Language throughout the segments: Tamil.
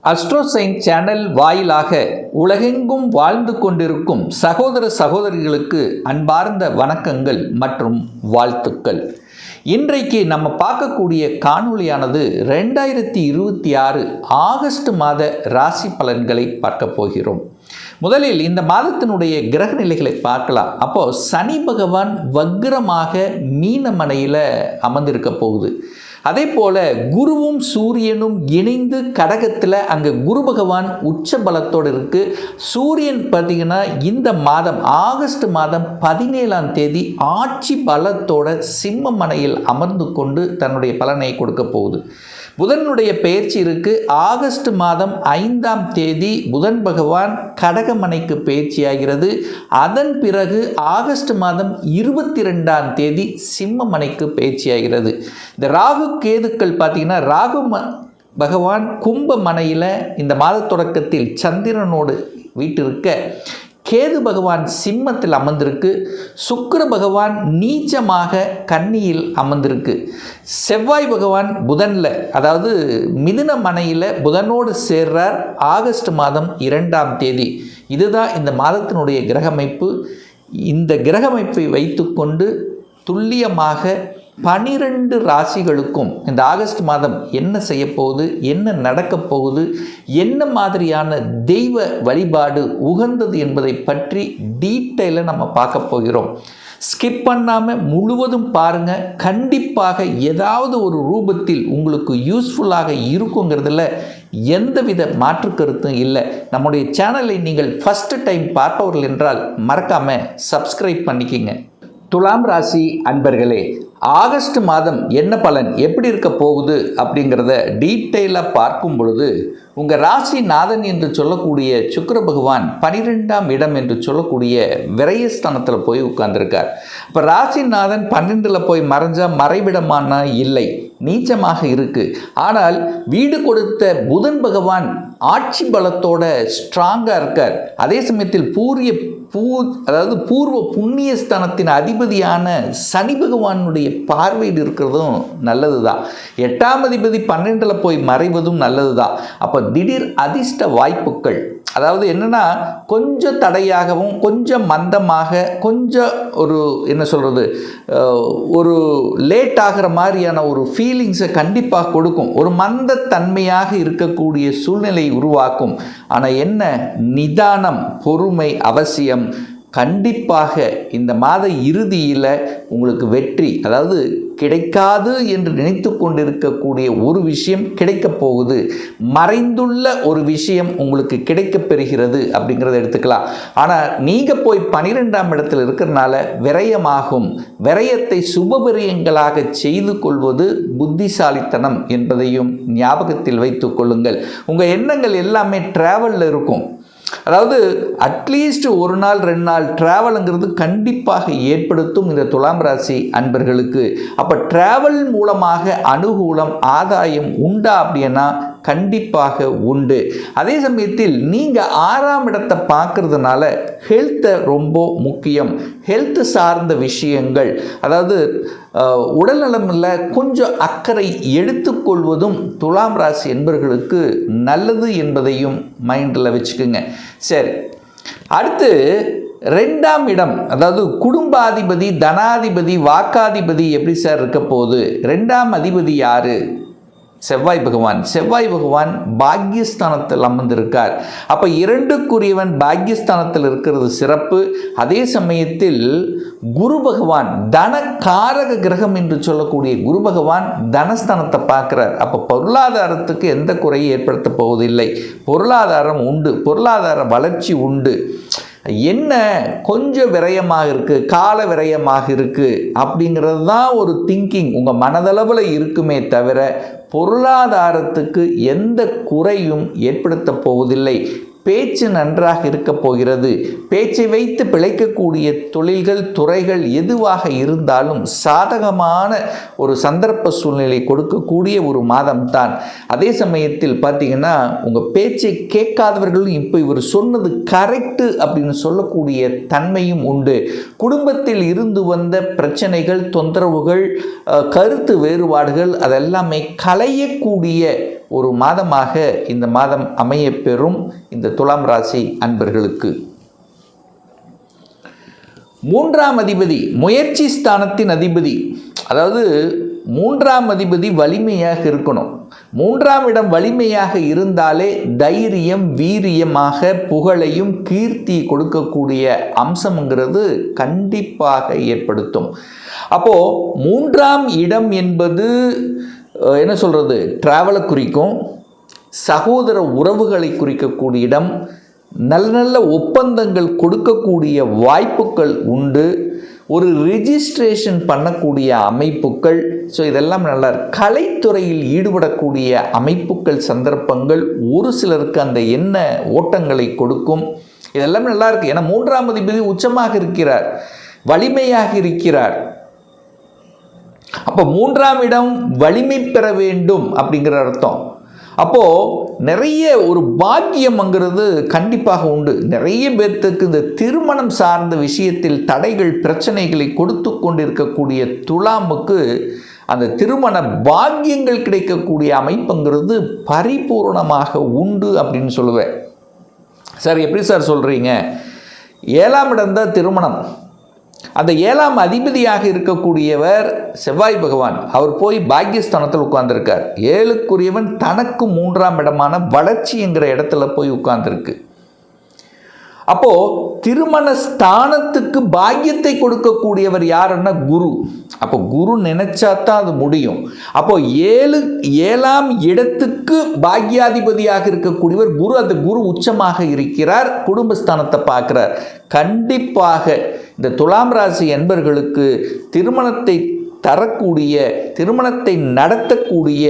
அஸ்ட்ரோசைன் சேனல் வாயிலாக உலகெங்கும் வாழ்ந்து கொண்டிருக்கும் சகோதர சகோதரிகளுக்கு அன்பார்ந்த வணக்கங்கள் மற்றும் வாழ்த்துக்கள். இன்றைக்கு நம்ம பார்க்கக்கூடிய காணொளியானது 2026 ஆகஸ்ட் மாத ராசி பலன்களை பார்க்க போகிறோம். முதலில் இந்த மாதத்தினுடைய கிரக நிலைகளை பார்க்கலாம். அப்போது சனி பகவான் வக்ரமாக மீனமனையில் அமர்ந்திருக்க போகுது. அதே போல் குருவும் சூரியனும் இணைந்து கடகத்தில் அங்கே குரு பகவான் உச்ச பலத்தோடு இருக்குது. சூரியன் பார்த்திங்கன்னா இந்த மாதம் ஆகஸ்ட் மாதம் 17ஆம் தேதி ஆட்சி பலத்தோட சிம்மமனையில் அமர்ந்து கொண்டு தன்னுடைய பலனை கொடுக்க போகுது. புதனுடைய பெயர்ச்சி இருக்குது. ஆகஸ்ட் மாதம் 5ஆம் தேதி புதன் பகவான் கடகமனைக்கு பெயர்ச்சியாகிறது. அதன் பிறகு ஆகஸ்ட் மாதம் 22ஆம் தேதி சிம்மமனைக்கு பெயர்ச்சியாகிறது. இந்த ராகு கேதுக்கள் பார்த்திங்கன்னா ராகு பகவான் கும்பமனையில் இந்த மாத தொடக்கத்தில் சந்திரனோடு வீட்டிருக்க, கேது பகவான் சிம்மத்தில் அமர்ந்திருக்கு. சுக்கிர பகவான் நீச்சமாக கன்னியில் அமர்ந்திருக்கு. செவ்வாய் பகவான் புதனில், அதாவது மிதுன மனையில் புதனோடு சேர்றார் ஆகஸ்ட் மாதம் 2ஆம் தேதி. இதுதான் இந்த மாதத்தினுடைய கிரகமைப்பு. இந்த கிரகமைப்பை வைத்துக்கொண்டு துல்லியமாக 12 ராசிகளுக்கும் இந்த ஆகஸ்ட் மாதம் என்ன செய்ய போகுது, என்ன நடக்கப் போகுது, என்ன மாதிரியான தெய்வ வழிபாடு உகந்தது என்பதை பற்றி டீட்டெயிலாக நம்ம பார்க்க போகிறோம். ஸ்கிப் பண்ணாமல் முழுவதும் பாருங்கள். கண்டிப்பாக ஏதாவது ஒரு ரூபத்தில் உங்களுக்கு யூஸ்ஃபுல்லாக இருக்குங்கிறதுல எந்தவித மாற்று கருத்தும் இல்லை. நம்முடைய சேனலை நீங்கள் ஃபஸ்ட்டு டைம் பார்ப்பவர்கள் என்றால் மறக்காமல் சப்ஸ்கிரைப் பண்ணிக்கிங்க. துலாம் ராசி அன்பர்களே, ஆகஸ்ட் மாதம் என்ன பலன் எப்படி இருக்க போகுது அப்படிங்கிறத டீட்டெயிலாக பார்க்கும் பொழுது, உங்கள் ராசி நாதன் என்று சொல்லக்கூடிய சுக்கிர பகவான் 12ஆம் இடம் என்று சொல்லக்கூடிய விரயஸ்தானத்தில் போய் உட்கார்ந்துருக்கார். இப்போ ராசிநாதன் 12ல் போய் மறைஞ்சால் மறைவிடமான இல்லை, நீச்சமாக இருக்குது. ஆனால் வீடு கொடுத்த புதன் பகவான் ஆட்சி பலத்தோட ஸ்ட்ராங்காக இருக்கார். அதே சமயத்தில் அதாவது பூர்வ புண்ணிய ஸ்தானத்தின் அதிபதியான சனி பகவானுடைய பார்வையில் இருக்கிறதும் நல்லது தான். 8ஆம் அதிபதி 12ல் போய் மறைவதும் நல்லது தான். அப்போ திடீர் அதிர்ஷ்ட வாய்ப்புகள், அதாவது என்னென்னா கொஞ்சம் தடையாகவும் கொஞ்சம் மந்தமாக கொஞ்சம் ஒரு லேட் ஆகிற மாதிரியான ஒரு ஃபீலிங்ஸை கண்டிப்பாக கொடுக்கும். ஒரு மந்தத்தன்மையாக இருக்கக்கூடிய சூழ்நிலை உருவாக்கும். ஆனால் என்ன, நிதானம் பொறுமை அவசியம். கண்டிப்பாக இந்த மாத இறுதியில் உங்களுக்கு வெற்றி, அதாவது கிடைக்காது என்று நினைத்து கொண்டிருக்கக்கூடிய ஒரு விஷயம் கிடைக்கப் போகுது. மறைந்துள்ள ஒரு விஷயம் உங்களுக்கு கிடைக்கப் பெறுகிறது அப்படிங்கிறத எடுத்துக்கலாம். ஆனால் நீங்கள் போய் 12ஆம் இடத்தில் இருக்கிறனால விரயமாகும். விரயத்தை சுப விரயங்களாக செய்து கொள்வது புத்திசாலித்தனம் என்பதையும் ஞாபகத்தில் வைத்து கொள்ளுங்கள். உங்கள் எண்ணங்கள் எல்லாமே டிராவலில் இருக்கும். அதாவது அட்லீஸ்ட் 1 நாள் 2 நாள் ட்ராவலுங்கிறது கண்டிப்பாக ஏற்படுத்தும் இந்த துலாம் ராசி அன்பர்களுக்கு. அப்போ ட்ராவல் மூலமாக அனுகூலம் ஆதாயம் உண்டா அப்படின்னா கண்டிப்பாக உண்டு. அதே சமயத்தில் நீங்கள் 6ஆம் இடத்தை பார்க்கறதுனால ஹெல்த்தை ரொம்ப முக்கியம். ஹெல்த் சார்ந்த விஷயங்கள், அதாவது உடல்நலமில் கொஞ்சம் அக்கறை எடுத்துக்கொள்வதும் துலாம் ராசி என்பவர்களுக்கு நல்லது என்பதையும் மைண்டில் வச்சுக்கோங்க. சரி, அடுத்து 2ஆம் இடம், அதாவது குடும்பாதிபதி, தனாதிபதி, வாக்காதிபதி எப்படி சார் இருக்க போகுது? 2ஆம் அதிபதி யாரு? செவ்வாய் பகவான். செவ்வாய் பகவான் பாக்யஸ்தானத்தில் அமர்ந்திருக்கார். அப்போ 2க்குரியவன் பாக்யஸ்தானத்தில் இருக்கிறது சிறப்பு. அதே சமயத்தில் குரு பகவான் தனக்காரக கிரகம் என்று சொல்லக்கூடிய குரு பகவான் தனஸ்தானத்தை பார்க்குறார். அப்போ பொருளாதாரத்துக்கு எந்த குறையும் ஏற்படுத்த போவதில்லை. பொருளாதாரம் உண்டு, பொருளாதார வளர்ச்சி உண்டு. என்ன கொஞ்சம் விரயமாக இருக்குது, கால விரயமாக இருக்குது அப்படிங்கிறது தான் ஒரு திங்கிங் உங்கள் மனதளவில் இருக்குமே தவிர பொருளாதாரத்துக்கு எந்த குறையும் ஏற்படுத்த போவதில்லை. பேச்சு நன்றாக இருக்க போகிறது. பேச்சை வைத்து பிழைக்கக்கூடிய தொழில்கள், துறைகள் எதுவாக இருந்தாலும் சாதகமான ஒரு சந்தர்ப்ப சூழ்நிலை கொடுக்கக்கூடிய ஒரு மாதம்தான். அதே சமயத்தில் பார்த்தீங்கன்னா உங்கள் பேச்சை கேட்காதவர்களும் இப்போ இவர் சொன்னது கரெக்டு அப்படின்னு சொல்லக்கூடிய தன்மையும் உண்டு. குடும்பத்தில் இருந்து வந்த பிரச்சனைகள், தொந்தரவுகள், கருத்து வேறுபாடுகள் அதெல்லாமே களையக்கூடிய ஒரு மாதமாக இந்த மாதம் அமையப்பெறும் இந்த துலாம் ராசி அன்பர்களுக்கு. 3ஆம் அதிபதி முயற்சி ஸ்தானத்தின் அதிபதி, அதாவது 3ஆம் அதிபதி வலிமையாக இருக்கணும். 3ஆம் இடம் வலிமையாக இருந்தாலே தைரியம் வீரியமாக புகழையும் கீர்த்தி கொடுக்கக்கூடிய அம்சம்ங்கிறது கண்டிப்பாக ஏற்படுத்தும். அப்போது 3ஆம் இடம் என்பது என்ன சொல்கிறது, டிராவலை குறிக்கும், சகோதர உறவுகளை குறிக்கக்கூடிய இடம், நல்ல நல்ல ஒப்பந்தங்கள் கொடுக்கக்கூடிய வாய்ப்புகள் உண்டு, ஒரு ரிஜிஸ்ட்ரேஷன் பண்ணக்கூடிய அமைப்புகள். ஸோ இதெல்லாம் நல்லா கலைத்துறையில் ஈடுபடக்கூடிய அமைப்புகள், சந்தர்ப்பங்கள் ஒரு சிலருக்கு அந்த எண்ண ஓட்டங்களை கொடுக்கும். இதெல்லாம் நல்லா இருக்குது. ஏன்னா 3ஆம் அதிபதி உச்சமாக இருக்கிறார், வலிமையாக இருக்கிறார். அப்போ 3ஆம் இடம் வலிமை பெற வேண்டும் அப்படிங்கிற அர்த்தம். அப்போது நிறைய ஒரு பாக்கியம்ங்கிறது கண்டிப்பாக உண்டு. நிறைய பேர்த்துக்கு இந்த திருமணம் சார்ந்த விஷயத்தில் தடைகள் பிரச்சனைகளை கொடுத்து கொண்டிருக்கக்கூடிய துலாமுக்கு அந்த திருமண பாக்கியங்கள் கிடைக்கக்கூடிய அமைப்புங்கிறது பரிபூர்ணமாக உண்டு அப்படின்னு சொல்லுவேன். சார் எப்படி சார் சொல்கிறீங்க? 7ஆம் இடம்தான் திருமணம். அந்த 7ஆம் அதிபதியாக இருக்கக்கூடியவர் செவ்வாய் பகவான், அவர் போய் பாக்கியஸ்தானத்தில் உட்கார்ந்துருக்கார். 7க்குரியவன் தனக்கு 3ஆம் இடமான வளர்ச்சி என்கிற இடத்துல போய் உட்கார்ந்துருக்கு. அப்போது திருமண ஸ்தானத்துக்கு பாக்கியத்தை கொடுக்கக்கூடியவர் யாருன்னா குரு. அப்போ குரு நினைச்சாதான் அது முடியும். அப்போது 7ஆம் இடத்துக்கு பாக்கியாதிபதியாக இருக்கக்கூடியவர் குரு. அந்த குரு உச்சமாக இருக்கிறார், குடும்பஸ்தானத்தை பார்க்குறார். கண்டிப்பாக இந்த துலாம் ராசி என்பர்களுக்கு திருமணத்தை தரக்கூடிய, திருமணத்தை நடத்தக்கூடிய,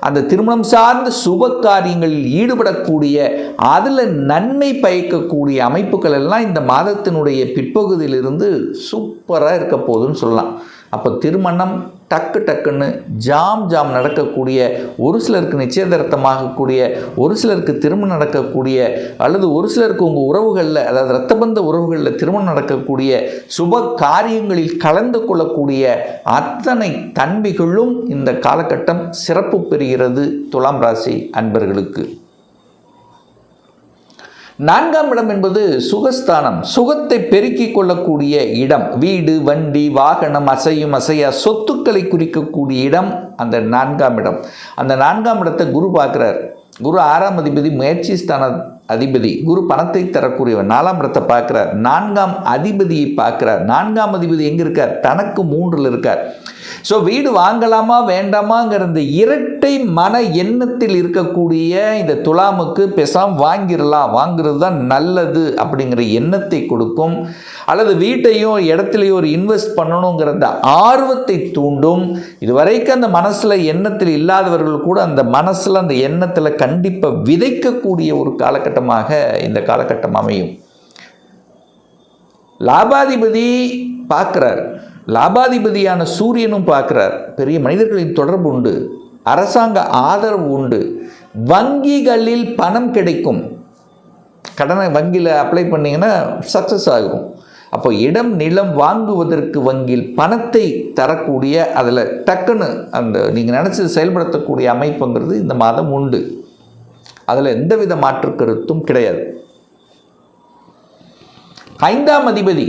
அந்த திருமணம் சார்ந்த சுப காரியங்களில் ஈடுபடக்கூடிய, அதில் நன்மை பயக்கக்கூடிய அமைப்புகள் எல்லாம் இந்த மாதத்தினுடைய பிற்பகுதியிலிருந்து சூப்பராக இருக்க போகுதுன்னு சொல்லலாம். அப்போ திருமணம் டக்குன்னு ஜாம் நடக்கக்கூடிய, ஒரு சிலருக்கு நிச்சயதார்த்தமாகக்கூடிய, ஒரு சிலருக்கு திருமணம் நடக்கக்கூடிய, அல்லது ஒரு சிலருக்கு உங்கள் உறவுகளில், அதாவது இரத்தபந்த உறவுகளில் திருமணம் நடக்கக்கூடிய, சுப காரியங்களில் கலந்து கொள்ளக்கூடிய அத்தனை தன்மைகளும் இந்த காலகட்டம் சிறப்பு பெறுகிறது துலாம் ராசி அன்பர்களுக்கு. 4ஆம் இடம் என்பது சுகஸ்தானம், சுகத்தை பெருக்கிக் கொள்ளக்கூடிய இடம். வீடு, வண்டி, வாகனம், அசையும் அசையா சொத்துக்களை குறிக்கக்கூடிய இடம் அந்த 4ஆம் இடம். அந்த 4ஆம் இடத்தை குரு பார்க்குறார். குரு 6ஆம் அதிபதி முயற்சி ஸ்தான அதிபதி. குரு பணத்தை தரக்கூடியவர். 4ஆம் இடத்தை பார்க்குறார். 4ஆம் அதிபதியை பார்க்குறார். 4ஆம் அதிபதி எங்கே இருக்கார்? தனக்கு 3ல் இருக்கார். ஸோ வீடு வாங்கலாமா வேண்டாமாங்கிற இந்த இரட்டை மன எண்ணத்தில் இருக்கக்கூடிய இந்த துலாமுக்கு பேசாமல் வாங்கிறது தான் நல்லது அப்படிங்கிற எண்ணத்தை கொடுக்கும். அல்லது வீட்டையும் இடத்துலையும் ஒரு இன்வெஸ்ட் பண்ணணுங்கிற அந்த ஆர்வத்தை தூண்டும். இதுவரைக்கும் அந்த மனசில் எண்ணத்தில் இல்லாதவர்கள் கூட அந்த மனசில் அந்த எண்ணத்தில் கண்டிப்பாக விதைக்கக்கூடிய ஒரு காலகட்டமாக இந்த காலகட்டம் அமையும். லாபாதிபதி பார்க்குறார். லாபாதிபதியான சூரியனும் பார்க்குறார். பெரிய மனிதர்களின் தொடர்பு உண்டு, அரசாங்க ஆதரவு உண்டு, வங்கிகளில் பணம் கிடைக்கும். கடனை வங்கியில் அப்ளை பண்ணிங்கன்னா சக்ஸஸ் ஆகும். அப்போ இடம் நிலம் வாங்குவதற்கு வங்கியில் பணத்தை தரக்கூடிய, அதில் டக்குன்னு அந்த நீங்கள் நினச்சி செயல்படுத்தக்கூடிய அமைப்புங்கிறது இந்த மாதம் உண்டு. அதில் எந்தவித மாற்று கருத்தும் கிடையாது. 5ஆம் அதிபதி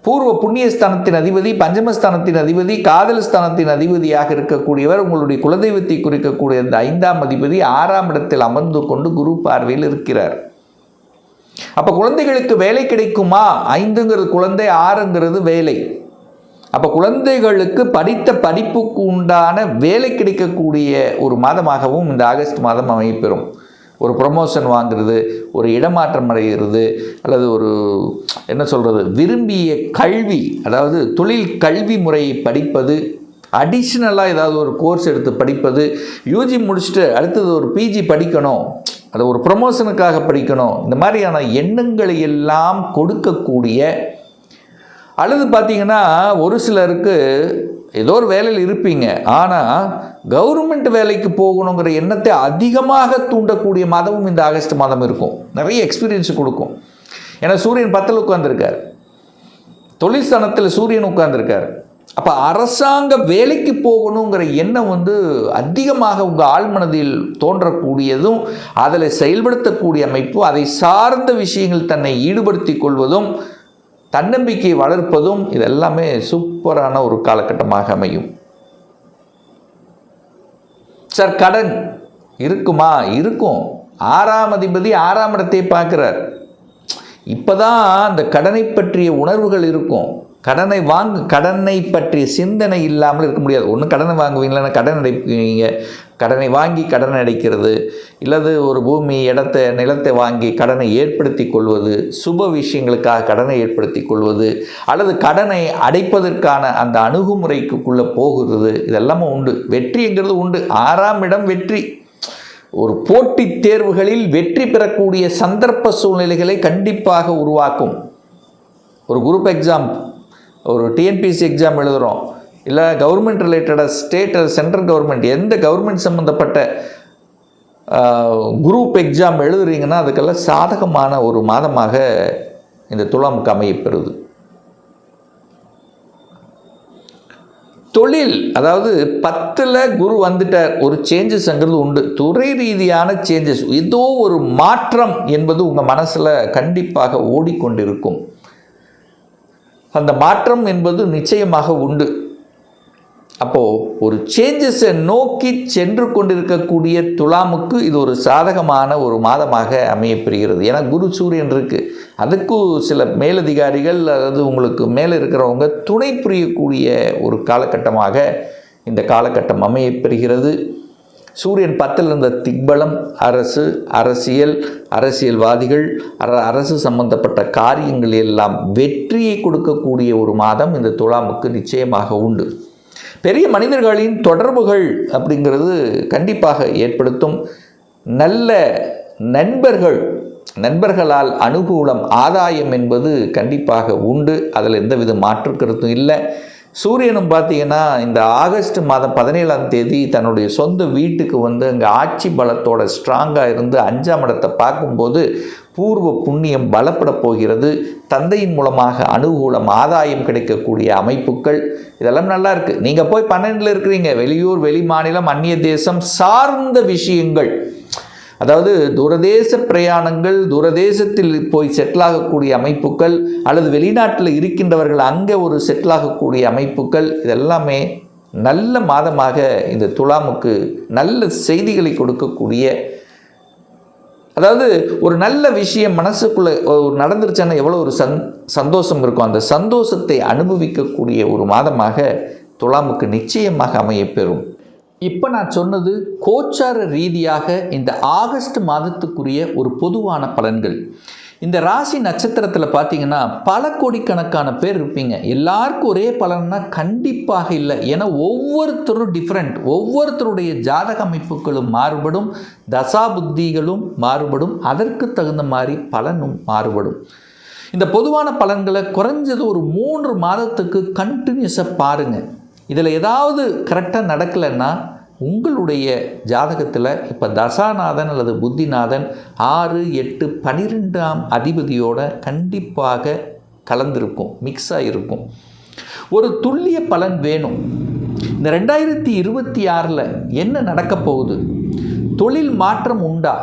பூர்வ புண்ணியஸ்தானத்தின் அதிபதி, பஞ்சமஸ்தானத்தின் அதிபதி, காதல் ஸ்தானத்தின் அதிபதியாக இருக்கக்கூடியவர். உங்களுடைய குலதெய்வத்தை குறிக்கக்கூடிய இந்த 5ஆம் அதிபதி 6ஆம் இடத்தில் அமர்ந்து கொண்டு குரு பார்வையில் இருக்கிறார். அப்போ குழந்தைகளுக்கு வேலை கிடைக்குமா? 5ங்கிறது குழந்தை, 6ங்கிறது வேலை. அப்போ குழந்தைகளுக்கு படித்த படிப்புக்கு உண்டான வேலை கிடைக்கக்கூடிய ஒரு மாதமாகவும் இந்த ஆகஸ்ட் மாதம் அமைப்பெறும். ஒரு ப்ரொமோஷன் வாங்குறது, ஒரு இடமாற்றம் அடைகிறது, அல்லது ஒரு என்ன சொல்கிறது, விரும்பிய கல்வி, அதாவது தொழில் கல்வி முறையை படிப்பது, அடிஷ்னலாக ஏதாவது ஒரு கோர்ஸ் எடுத்து படிப்பது, யூஜி முடிச்சுட்டு அடுத்தது ஒரு பிஜி படிக்கணும், அதை ஒரு ப்ரொமோஷனுக்காக படிக்கணும், இந்த மாதிரியான எண்ணங்களை எல்லாம் கொடுக்கக்கூடிய, அல்லது பார்த்திங்கன்னா ஒரு சிலருக்கு ஏதோ ஒரு வேலையில் இருப்பீங்க, ஆனால் கவர்மெண்ட் வேலைக்கு போகணுங்கிற எண்ணத்தை அதிகமாக தூண்டக்கூடிய மாதமும் இந்த ஆகஸ்ட் மாதம் இருக்கும். நிறைய எக்ஸ்பீரியன்ஸ் கொடுக்கும். ஏன்னா சூரியன் 10ல் உட்கார்ந்துருக்கார், தொழில் ஸ்தானத்தில் சூரியன் உட்கார்ந்துருக்கார். அப்போ அரசாங்க வேலைக்கு போகணுங்கிற எண்ணம் அதிகமாக உங்கள் ஆழ்மனதில் தோன்றக்கூடியதும், அதில் செயல்படுத்தக்கூடிய அமைப்பும், அதை சார்ந்த விஷயங்கள் தன்னை ஈடுபடுத்தி கொள்வதும், தன்னம்பிக்கை வளர்ப்பதும், இதெல்லாமே சூப்பரான ஒரு காலகட்டமாக அமையும். சார் கடன் இருக்குமா? இருக்கும். 6ஆம் அதிபதி 6ஆம் இடத்தை பார்க்கிறார். இப்போதான் அந்த கடனை பற்றிய உணர்வுகள் இருக்கும். கடனை பற்றிய சிந்தனை இல்லாமல் இருக்க முடியாது. ஒன்று கடனை வாங்குவீங்களா, கடன் அடைப்பீங்க. கடனை வாங்கி கடனை அடைக்கிறது, இல்லது ஒரு பூமி நிலத்தை வாங்கி கடனை ஏற்படுத்தி கொள்வது, சுப விஷயங்களுக்காக கடனை ஏற்படுத்தி கொள்வது, அல்லது கடனை அடைப்பதற்கான அந்த அணுகுமுறைக்குள்ளே போகிறது, இதெல்லாமே உண்டு. வெற்றிங்கிறது உண்டு. 6ஆம் இடம் வெற்றி. ஒரு போட்டித் தேர்வுகளில் வெற்றி பெறக்கூடிய சந்தர்ப்ப சூழ்நிலைகளை கண்டிப்பாக உருவாக்கும். ஒரு குரூப் எக்ஸாம், ஒரு டிஎன்பிஎஸ்சி எக்ஸாம் எழுதுகிறோம், இல்லை கவர்மெண்ட் ரிலேட்டடாக ஸ்டேட் சென்ட்ரல் கவர்மெண்ட் எந்த கவர்மெண்ட் சம்மந்தப்பட்ட குரூப் எக்ஸாம் எழுதுறீங்கன்னா அதுக்கெல்லாம் சாதகமான ஒரு மாதமாக இந்த துலாமுக்கு அமையப்பெறுது. தொழில், அதாவது 10ல் குரு வந்துட்டார், ஒரு சேஞ்சஸ்ங்கிறது உண்டு. துறை ரீதியான சேஞ்சஸ், ஏதோ ஒரு மாற்றம் என்பது உங்கள் மனசில் கண்டிப்பாக ஓடிக்கொண்டிருக்கும். அந்த மாற்றம் என்பது நிச்சயமாக உண்டு. அப்போது ஒரு சேஞ்சஸை நோக்கி சென்று கொண்டிருக்கக்கூடிய துலாமுக்கு இது ஒரு சாதகமான ஒரு மாதமாக அமையப்பெறுகிறது. ஏன்னா குரு சூரியன் இருக்குது, அதுக்கு சில மேலதிகாரிகள், அதாவது உங்களுக்கு மேலே இருக்கிறவங்க துணை புரியக்கூடிய ஒரு காலகட்டமாக இந்த காலகட்டம் அமையப்பெறுகிறது. சூரியன் 10ல் இருந்த திக்பலம், அரசியல்வாதிகள், அரசு சம்பந்தப்பட்ட காரியங்கள் எல்லாம் வெற்றியை கொடுக்கக்கூடிய ஒரு மாதம் இந்த துலாமுக்கு நிச்சயமாக உண்டு. பெரிய மனிதர்களின் தொடர்புகள் அப்படிங்கிறது கண்டிப்பாக ஏற்படுத்தும். நல்ல நண்பர்களால் அனுகூலம், ஆதாயம் என்பது கண்டிப்பாக உண்டு. அதில் எந்தவித மாற்று கருத்தும் இல்லை. சூரியனும் பார்த்தீங்கன்னா இந்த ஆகஸ்ட் மாதம் 17ஆம் தேதி தன்னுடைய சொந்த வீட்டுக்கு அங்கே ஆட்சி பலத்தோட ஸ்ட்ராங்காக இருந்து 5ஆம் இடத்தை பார்க்கும்போது பூர்வ புண்ணியம் பலப்பட போகிறது. தந்தையின் மூலமாக அனுகூலம், ஆதாயம் கிடைக்கக்கூடிய அமைப்புகள், இதெல்லாம் நல்லா இருக்குது. நீங்கள் போய் 12ல் இருக்கிறீங்க, வெளியூர், வெளி மாநிலம், அந்நிய தேசம் சார்ந்த விஷயங்கள், அதாவது தூரதேச பிரயாணங்கள், தூரதேசத்தில் போய் செட்டில் ஆகக்கூடிய அமைப்புகள், அல்லது வெளிநாட்டில் இருக்கின்றவர்கள் அங்கே ஒரு செட்டில் ஆகக்கூடிய அமைப்புகள், இதெல்லாமே நல்ல மாதமாக இந்த துலாமுக்கு நல்ல செய்திகளை கொடுக்கக்கூடிய, அதாவது ஒரு நல்ல விஷயம் மனசுக்குள்ளே நடந்துருச்சுன்னா எவ்வளோ ஒரு சந்தோஷம் இருக்கும், அந்த சந்தோஷத்தை அனுபவிக்கக்கூடிய ஒரு மாதமாக துலாமுக்கு நிச்சயமாக அமையப்பெறும். இப்போ நான் சொன்னது கோச்சார ரீதியாக இந்த ஆகஸ்ட் மாதத்துக்குரிய ஒரு பொதுவான பலன்கள். இந்த ராசி நட்சத்திரத்தில் பார்த்தீங்கன்னா பல கோடிக்கணக்கான பேர் இருப்பீங்க. எல்லாருக்கும் ஒரே பலன்னா கண்டிப்பாக இல்லை. ஏன்னா ஒவ்வொருத்தரும் டிஃப்ரெண்ட், ஒவ்வொருத்தருடைய ஜாதக அமைப்புகளும் மாறுபடும், தசாபுத்திகளும் மாறுபடும், அதற்கு தகுந்த மாதிரி பலனும் மாறுபடும். இந்த பொதுவான பலன்களை குறைஞ்சது ஒரு 3 மாதத்துக்கு கண்டினியூஸாக பாருங்கள். இதில் ஏதாவது கரெக்டாக நடக்கலைன்னா உங்களுடைய ஜாதகத்தில் இப்போ தசாநாதன் அல்லது புத்திநாதன் 6, 8, 12ஆம் அதிபதியோட கண்டிப்பாக கலந்திருக்கும், மிக்ஸாக இருக்கும். ஒரு துல்லிய பலன் வேணும். இந்த 2026ல் என்ன நடக்க போகுது? தொழில் மாற்றம் உண்டா?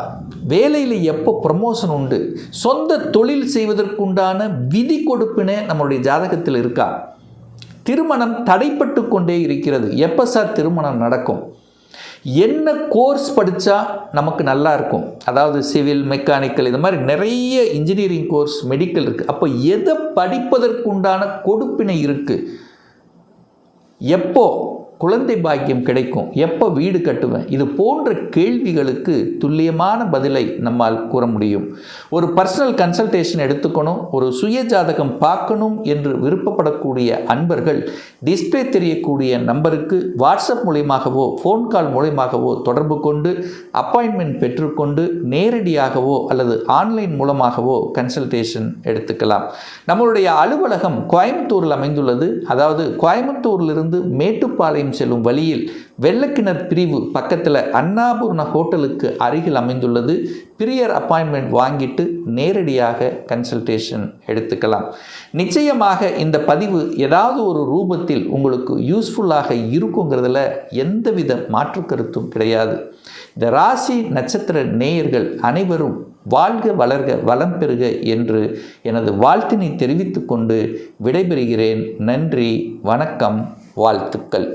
வேலையில் எப்போ ப்ரமோஷன் உண்டு? சொந்த தொழில் செய்வதற்குண்டான விதி கொடுப்பினே நம்மளுடைய ஜாதகத்தில் இருக்கா? திருமணம் தடைப்பட்டு கொண்டே இருக்கிறது, எப்போ சார் திருமணம் நடக்கும்? என்ன கோர்ஸ் படித்தா நமக்கு நல்லா இருக்கும்? அதாவது சிவில், மெக்கானிக்கல், இது மாதிரி நிறைய இன்ஜினியரிங் கோர்ஸ், மெடிக்கல் இருக்குது. அப்போ எதை படிப்பதற்குண்டான கொடுப்பினை இருக்குது? எப்போ குழந்தை பாக்கியம் கிடைக்கும்? எப்போ வீடு கட்டுவேன்? இது போன்ற கேள்விகளுக்கு துல்லியமான பதிலை நம்மால் கூற முடியும். ஒரு பர்சனல் கன்சல்டேஷன் எடுத்துக்கணும், ஒரு சுய ஜாதகம் பார்க்கணும் என்று விருப்பப்படக்கூடிய அன்பர்கள் டிஸ்பிளே தெரியக்கூடிய நம்பருக்கு வாட்ஸ்அப் மூலியமாகவோ ஃபோன் கால் மூலியமாகவோ தொடர்பு கொண்டு அப்பாயின்மெண்ட் பெற்றுக்கொண்டு நேரடியாகவோ அல்லது ஆன்லைன் மூலமாகவோ கன்சல்டேஷன் எடுத்துக்கலாம். நம்மளுடைய அலுவலகம் கோயம்புத்தூரில் அமைந்துள்ளது. அதாவது கோயம்புத்தூரிலிருந்து மேட்டுப்பாளையம் பாளையம் செல்லும் வழியில் வெள்ளக்கிணர் பிரிவு பக்கத்தில் அன்னபூர்ணா ஹோட்டலுக்கு அருகில் அமைந்துள்ளது. ப்ரியர் அப்பாயின்மெண்ட் வாங்கிட்டு நேரடியாக கன்சல்டேஷன் எடுத்துக்கலாம். நிச்சயமாக இந்த பதிவு ஏதாவது ஒரு ரூபத்தில் உங்களுக்கு யூஸ்ஃபுல்லாக இருக்குங்கிறதுல எந்தவித மாற்று கருத்தும் கிடையாது. இந்த ராசி நட்சத்திர நேயர்கள் அனைவரும் வாழ்க வளர்க வளம் பெறுக என்று எனது வாழ்த்தினை தெரிவித்துக் கொண்டு விடைபெறுகிறேன். நன்றி, வணக்கம், வாழ்த்துக்கள்.